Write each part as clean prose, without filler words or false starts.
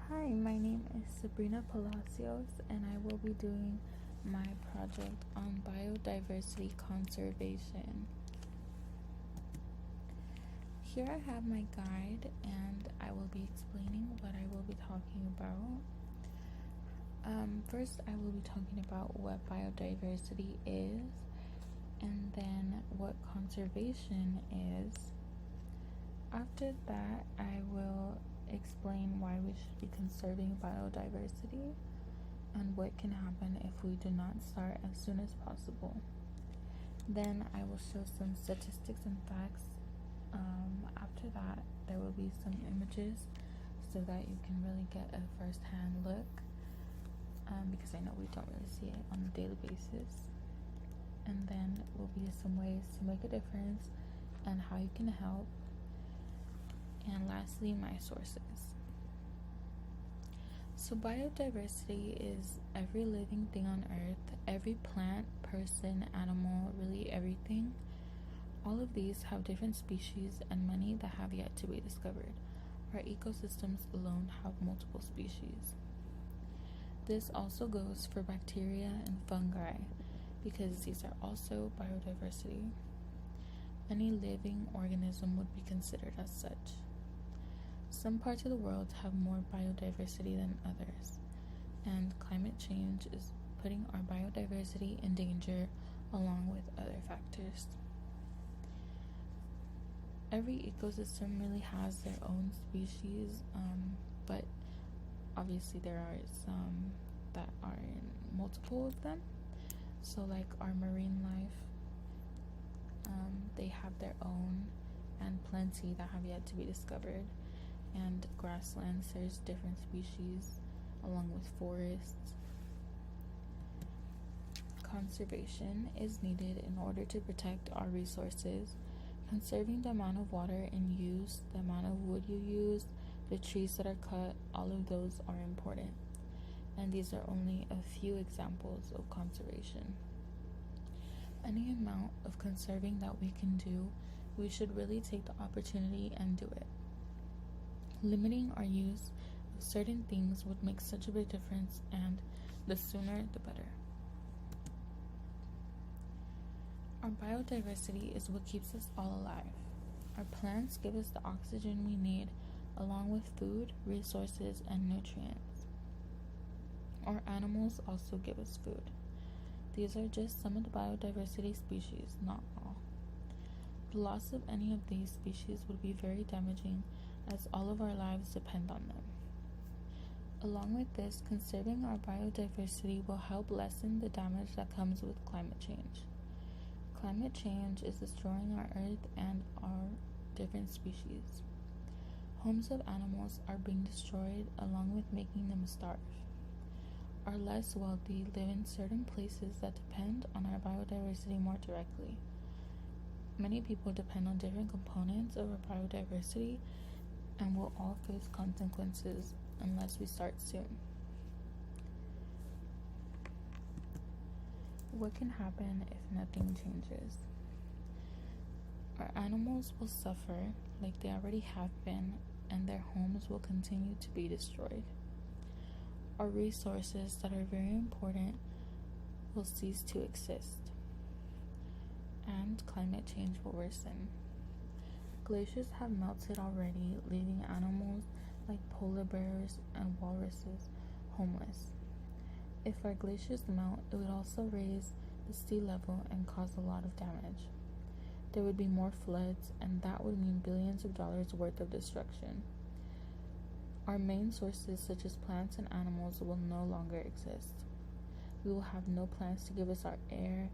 Hi, my name is Sabrina Palacios, and I will be doing my project on biodiversity conservation. Here I have my guide, and I will be explaining what I will be talking about. First, I will be talking about what biodiversity is, and then what conservation is. After that, I will explain why we should be conserving biodiversity and what can happen if we do not start as soon as possible. Then I will show some statistics and facts. After that, there will be some images so that you can really get a first-hand look, because I know we don't really see it on a daily basis. And then will be some ways to make a difference and how you can help. And lastly, my sources. So biodiversity is every living thing on earth, every plant, person, animal, really everything. All of these have different species and many that have yet to be discovered. Our ecosystems alone have multiple species. This also goes for bacteria and fungi, because these are also biodiversity. Any living organism would be considered as such. Some parts of the world have more biodiversity than others, and climate change is putting our biodiversity in danger along with other factors. Every ecosystem really has their own species, but obviously there are some that are in multiple of them. So like our marine life, they have their own, and plenty that have yet to be discovered. And grasslands, there's different species along with forests. Conservation is needed in order to protect our resources. Conserving the amount of water in use, the amount of wood you use, the trees that are cut, all of those are important. And these are only a few examples of conservation. Any amount of conserving that we can do, we should really take the opportunity and do it. Limiting our use of certain things would make such a big difference, and the sooner the better. Our biodiversity is what keeps us all alive. Our plants give us the oxygen we need, along with food, resources, and nutrients. Our animals also give us food. These are just some of the biodiversity species, not all. The loss of any of these species would be very damaging, as all of our lives depend on them. Along with this, conserving our biodiversity will help lessen the damage that comes with climate change. Climate change is destroying our earth and our different species. Homes of animals are being destroyed, along with making them starve. Our less wealthy live in certain places that depend on our biodiversity more directly. Many people depend on different components of our biodiversity and will all face consequences unless we start soon. What can happen if nothing changes? Our animals will suffer like they already have been, and their homes will continue to be destroyed. Our resources that are very important will cease to exist, and climate change will worsen. Glaciers have melted already, leaving animals like polar bears and walruses homeless. If our glaciers melt, it would also raise the sea level and cause a lot of damage. There would be more floods, and that would mean billions of dollars worth of destruction. Our main sources, such as plants and animals, will no longer exist. We will have no plants to give us our air,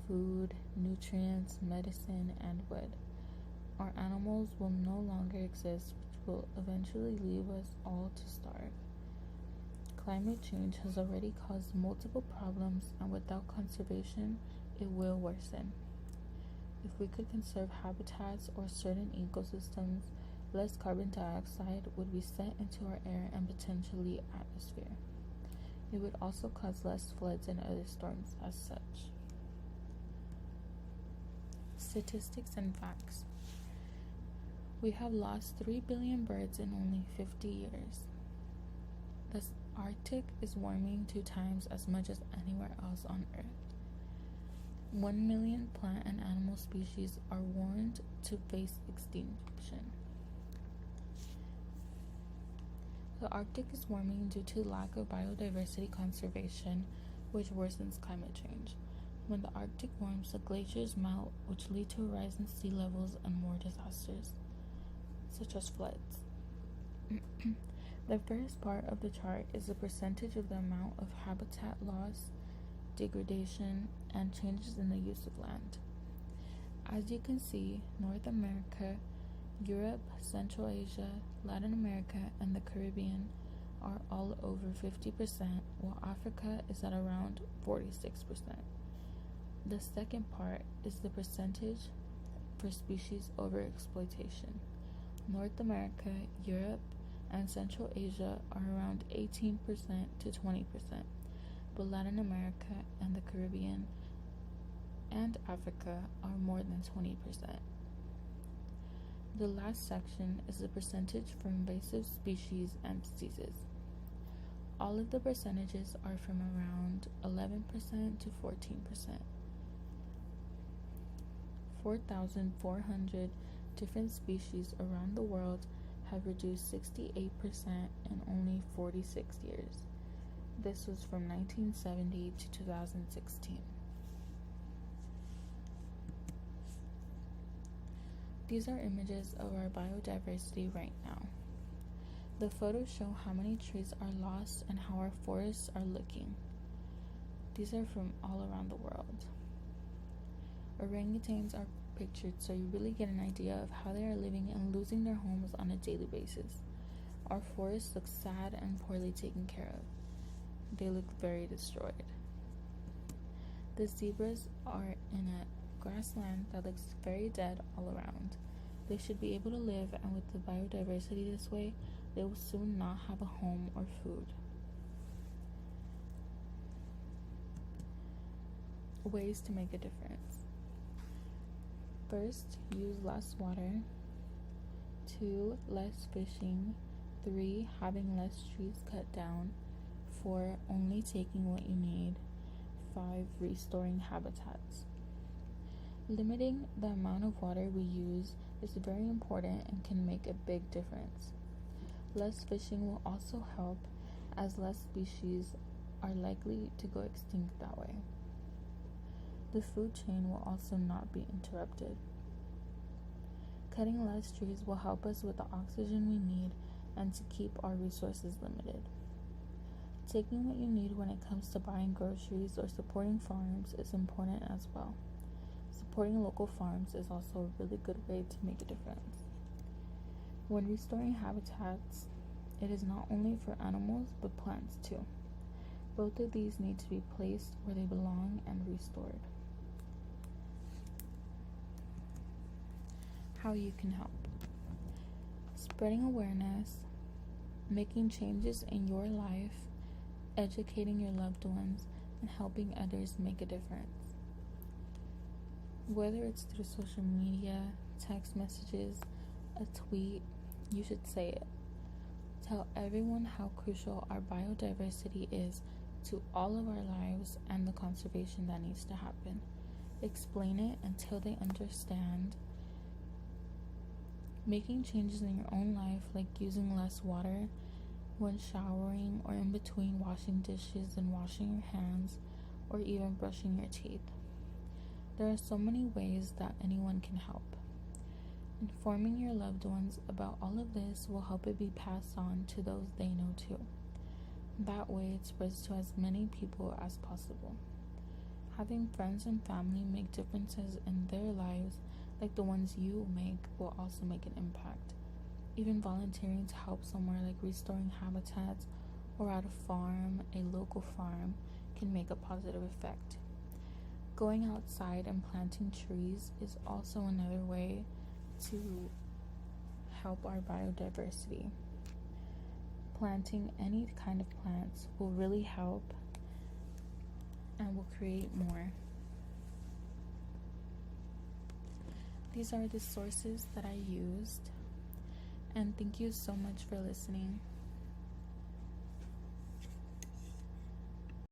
food, nutrients, medicine, and wood. Our animals will no longer exist, which will eventually leave us all to starve. Climate change has already caused multiple problems, and without conservation, it will worsen. If we could conserve habitats or certain ecosystems, less carbon dioxide would be sent into our air and potentially atmosphere. It would also cause less floods and other storms as such. Statistics and facts. We have lost 3 billion birds in only 50 years. The Arctic is warming 2 times as much as anywhere else on Earth. 1 million plant and animal species are warned to face extinction. The Arctic is warming due to lack of biodiversity conservation, which worsens climate change. When the Arctic warms, the glaciers melt, which lead to a rise in sea levels and more disasters, such as floods. The first part of the chart is the percentage of the amount of habitat loss, degradation, and changes in the use of land. As you can see, North America, Europe, Central Asia, Latin America, and the Caribbean are all over 50%, while Africa is at around 46%. The second part is the percentage for species overexploitation. North America, Europe, and Central Asia are around 18% to 20%, but Latin America and the Caribbean and Africa are more than 20%. The last section is the percentage for invasive species and diseases. All of the percentages are from around 11% to 14%. 4,400 different species around the world have reduced 68% in only 46 years. This was from 1970 to 2016. These are images of our biodiversity right now. The photos show how many trees are lost and how our forests are looking. These are from all around the world. Orangutans are pictured so you really get an idea of how they are living and losing their homes on a daily basis. Our forests look sad and poorly taken care of. They look very destroyed. The zebras are in a grassland that looks very dead all around. They should be able to live, and with the biodiversity this way, they will soon not have a home or food. Ways to make a difference. First, use less water. 2, less fishing. 3, having less trees cut down. 4, only taking what you need. 5, restoring habitats. Limiting the amount of water we use is very important and can make a big difference. Less fishing will also help, as less species are likely to go extinct that way. The food chain will also not be interrupted. Cutting less trees will help us with the oxygen we need and to keep our resources limited. Taking what you need when it comes to buying groceries or supporting farms is important as well. Supporting local farms is also a really good way to make a difference. When restoring habitats, it is not only for animals but plants too. Both of these need to be placed where they belong and restored. How you can help. Spreading awareness, making changes in your life, educating your loved ones, and helping others make a difference. Whether it's through social media, text messages, a tweet, you should say it. Tell everyone how crucial our biodiversity is to all of our lives and the conservation that needs to happen. Explain it until they understand. Making changes in your own life, like using less water when showering or in between washing dishes and washing your hands, or even brushing your teeth. There are so many ways that anyone can help. Informing your loved ones about all of this will help it be passed on to those they know too. That way it spreads to as many people as possible. Having friends and family make differences in their lives, like the ones you make, will also make an impact. Even volunteering to help somewhere like restoring habitats or at a farm, a local farm, can make a positive effect. Going outside and planting trees is also another way to help our biodiversity. Planting any kind of plants will really help and will create more. These are the sources that I used, and thank you so much for listening.